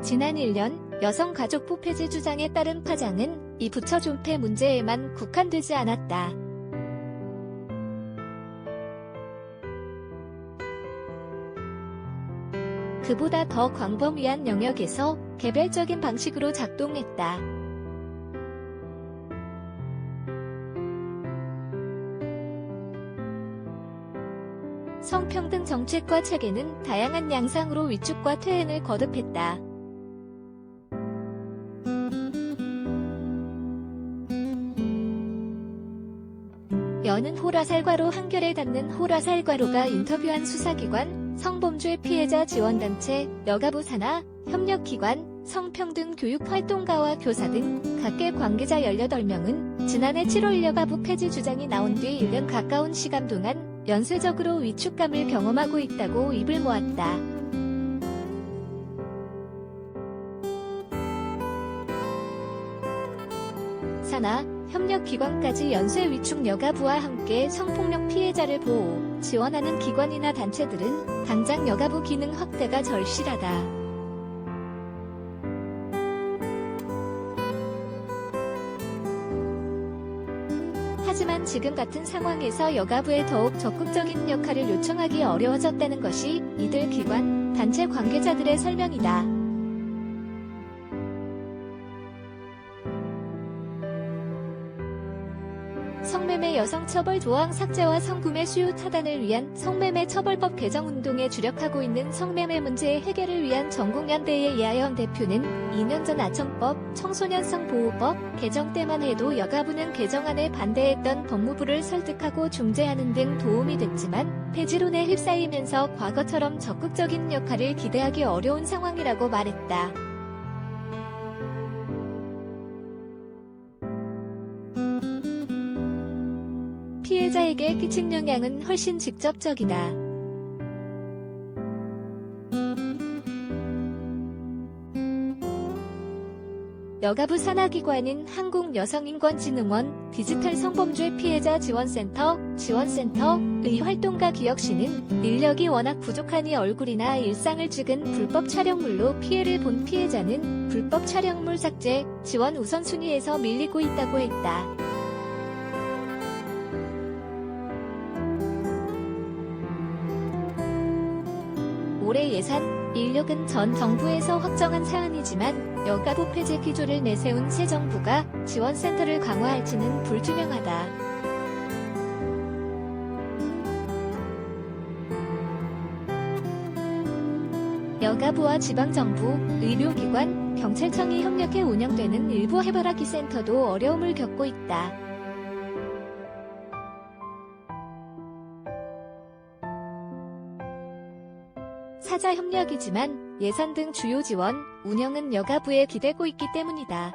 지난 1년 여성가족부 폐지 주장에 따른 파장은 이 부처 존폐 문제에만 국한되지 않았다. 그보다 더 광범위한 영역에서 개별적인 방식으로 작동했다. 성평등 정책과 체계는 다양한 양상으로 위축과 퇴행을 거듭했다. 여는 호라살과로 한결에 닿는 호라살과로가 인터뷰한 수사기관, 성범죄 피해자 지원단체, 여가부 산하, 협력기관, 성평등 교육활동가와 교사 등 각계 관계자 18명은 지난해 7월 여가부 폐지 주장이 나온 뒤 1년 가까운 시간 동안 연쇄적으로 위축감을 경험하고 있다고 입을 모았다. 산하, 협력기관까지 연쇄 위축 여가부와 함께 성폭력 피해자를 보호, 지원하는 기관이나 단체들은 당장 여가부 기능 확대가 절실하다. 하지만 지금 같은 상황에서 여가부에 더욱 적극적인 역할을 요청하기 어려워졌다는 것이 이들 기관, 단체 관계자들의 설명이다. 성매매 여성처벌 조항 삭제와 성구매 수요 차단을 위한 성매매 처벌법 개정 운동에 주력하고 있는 성매매 문제의 해결을 위한 전국연대의 이하영 대표는 2년 전 아청법, 청소년 성보호법 개정 때만 해도 여가부는 개정안에 반대했던 법무부를 설득하고 중재하는 등 도움이 됐지만 폐지론에 휩싸이면서 과거처럼 적극적인 역할을 기대하기 어려운 상황이라고 말했다. 피해자에게 끼친 영향은 훨씬 직접적이다. 여가부 산하기관인 한국여성인권진흥원, 디지털 성범죄 피해자 지원센터의 활동가 기혁씨는 인력이 워낙 부족하니 얼굴이나 일상을 찍은 불법 촬영물로 피해를 본 피해자는 불법 촬영물 삭제, 지원 우선순위에서 밀리고 있다고 했다. 올해 예산, 인력은 전 정부에서 확정한 사안이지만 여가부 폐지 기조를 내세운 새 정부가 지원센터를 강화할지는 불투명하다. 여가부와 지방정부, 의료기관, 경찰청이 협력해 운영되는 일부 해바라기 센터도 어려움을 겪고 있다. 사자 협력이지만 예산 등 주요 지원, 운영은 여가부에 기대고 있기 때문이다.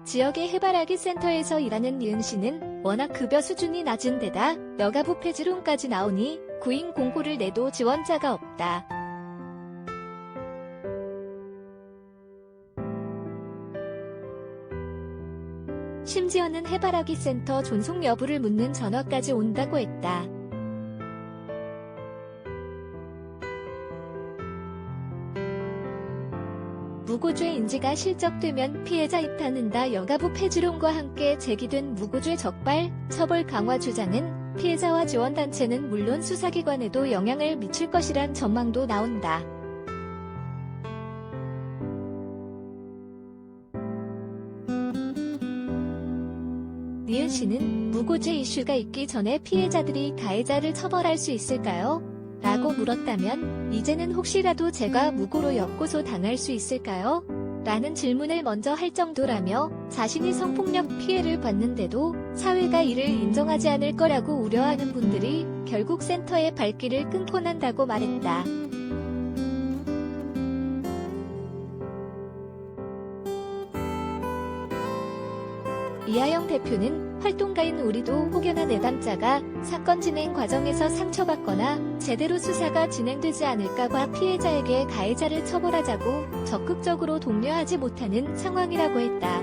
지역의 해바라기 센터에서 일하는 이은 씨는 워낙 급여 수준이 낮은 데다 여가부 폐지론까지 나오니 구인 공고를 내도 지원자가 없다. 심지어는 해바라기 센터 존속 여부를 묻는 전화까지 온다고 했다. 무고죄 인지가 실적되면 피해자 입타는다. 여가부 폐지론과 함께 제기된 무고죄 적발, 처벌 강화 주장은 피해자와 지원단체는 물론 수사기관에도 영향을 미칠 것이란 전망도 나온다. 니은 씨는 무고죄 이슈가 있기 전에 피해자들이 가해자를 처벌할 수 있을까요? 라고 물었다면 이제는 혹시라도 제가 무고로 역고소 당할 수 있을까요? 라는 질문을 먼저 할 정도라며 자신이 성폭력 피해를 받는데도 사회가 이를 인정하지 않을 거라고 우려하는 분들이 결국 센터의 발길을 끊고 난다고 말했다. 이하영 대표는 활동가인 우리도 혹여나 내담자가 사건 진행 과정에서 상처받거나 제대로 수사가 진행되지 않을까봐 피해자에게 가해자를 처벌하자고 적극적으로 독려하지 못하는 상황이라고 했다.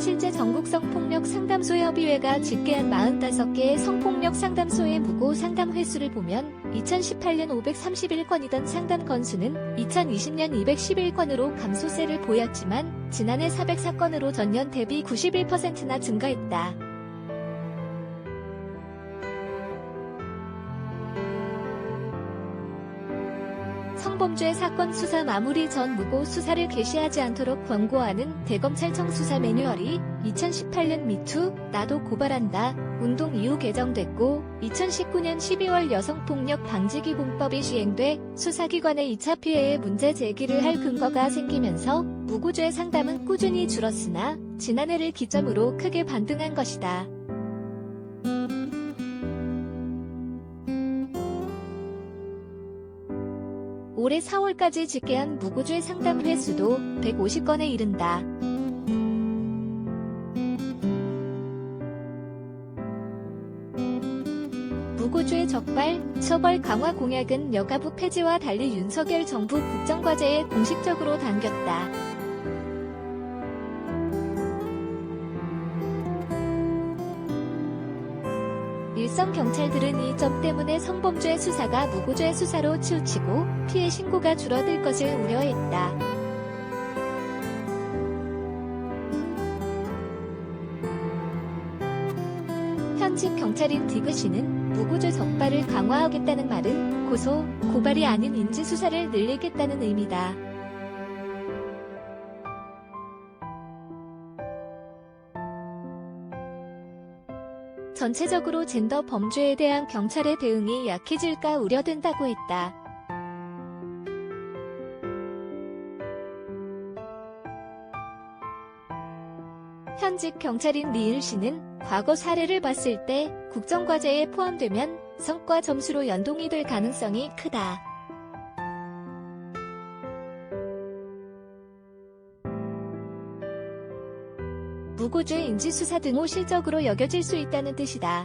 실제 전국 성폭력 상담소 협의회가 집계한 45개의 성폭력 상담소의 무고 상담 횟수를 보면 2018년 531건이던 상담 건수는 2020년 211건으로 감소세를 보였지만 지난해 404건으로 전년 대비 91%나 증가했다. 성범죄 사건 수사 마무리 전 무고 수사를 개시하지 않도록 권고하는 대검찰청 수사 매뉴얼이 2018년 미투, 나도 고발한다 운동 이후 개정됐고 2019년 12월 여성폭력 방지기본법이 시행돼 수사기관의 2차 피해에 문제 제기를 할 근거가 생기면서 무고죄 상담은 꾸준히 줄었으나 지난해를 기점으로 크게 반등한 것이다. 올해 4월까지 집계한 무고죄 상담 횟수도 150건에 이른다. 무고죄 적발, 처벌 강화 공약은 여가부 폐지와 달리 윤석열 정부 국정과제에 공식적으로 담겼다. 일선 경찰들은 이 점 때문에 성범죄 수사가 무고죄 수사로 치우치고 피해 신고가 줄어들 것을 우려했다. 현직 경찰인 디그씨는 무고죄 적발을 강화하겠다는 말은 고소, 고발이 아닌 인지수사를 늘리겠다는 의미다. 전체적으로 젠더 범죄에 대한 경찰의 대응이 약해질까 우려된다고 했다. 현직 경찰인 리을 씨는 과거 사례를 봤을 때 국정과제에 포함되면 성과 점수로 연동이 될 가능성이 크다. 무고죄 인지수사 등 호실적으로 여겨질 수 있다는 뜻이다.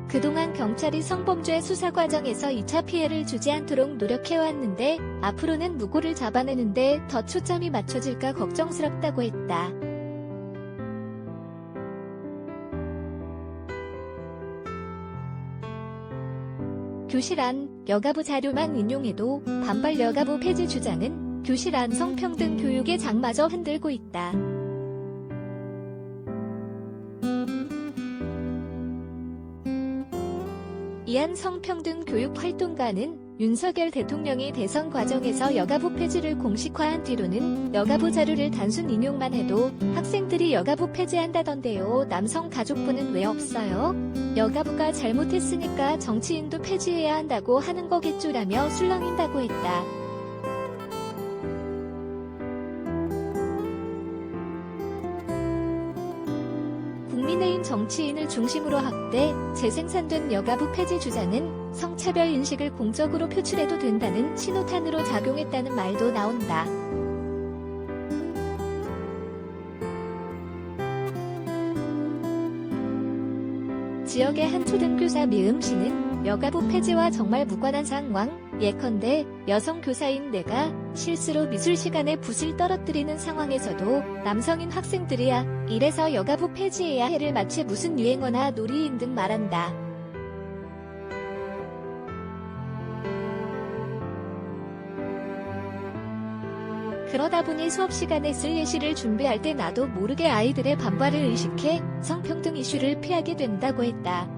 그동안 경찰이 성범죄 수사 과정에서 2차 피해를 주지 않도록 노력해왔는데 앞으로는 무고를 잡아내는데 더 초점이 맞춰질까 걱정스럽다고 했다. 교실 안 여가부 자료만 인용해도 반발 여가부 폐지 주장은 교실 안 성평등 교육의 장마저 흔들고 있다. 이한 성평등 교육 활동가는 윤석열 대통령이 대선 과정에서 여가부 폐지를 공식화한 뒤로는 여가부 자료를 단순 인용만 해도 학생들이 여가부 폐지한다던데요. 남성 가족부는 왜 없어요? 여가부가 잘못했으니까 정치인도 폐지해야 한다고 하는 거겠죠라며 술렁인다고 했다. 국민의힘 정치인을 중심으로 학대, 재생산된 여가부 폐지 주장은 성차별 인식을 공적으로 표출해도 된다는 신호탄으로 작용했다는 말도 나온다. 지역의 한 초등교사 미음씨는 여가부 폐지와 정말 무관한 상황, 예컨대 여성 교사인 내가 실수로 미술 시간에 붓을 떨어뜨리는 상황에서도 남성인 학생들이야 이래서 여가부 폐지해야 해를 마치 무슨 유행어나 놀이인 등 말한다. 그러다 보니 수업 시간에 쓸 예시를 준비할 때 나도 모르게 아이들의 반발을 의식해 성평등 이슈를 피하게 된다고 했다.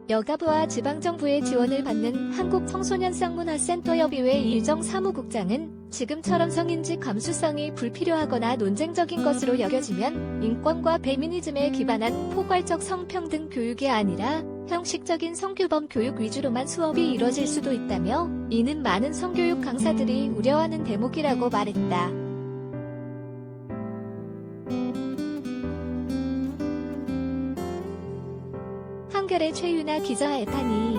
여가부와 지방정부의 지원을 받는 한국청소년상문화센터협의회 이유정 사무국장은 지금처럼 성인지 감수성이 불필요하거나 논쟁적인 것으로 여겨지면 인권과 페미니즘에 기반한 포괄적 성평등 교육이 아니라 형식적인 성규범 교육 위주로만 수업이 이뤄질 수도 있다며 이는 많은 성교육 강사들이 우려하는 대목이라고 말했다. 한겨레 최유나 기자의 탄이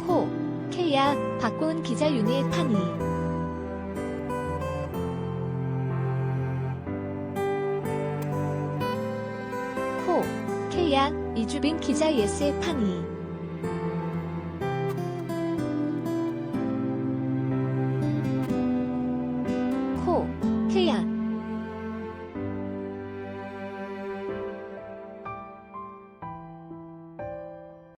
코, 케야, 박고은 기자 윤희의 탄이 K야, 이주빈 기자 ESF 판이.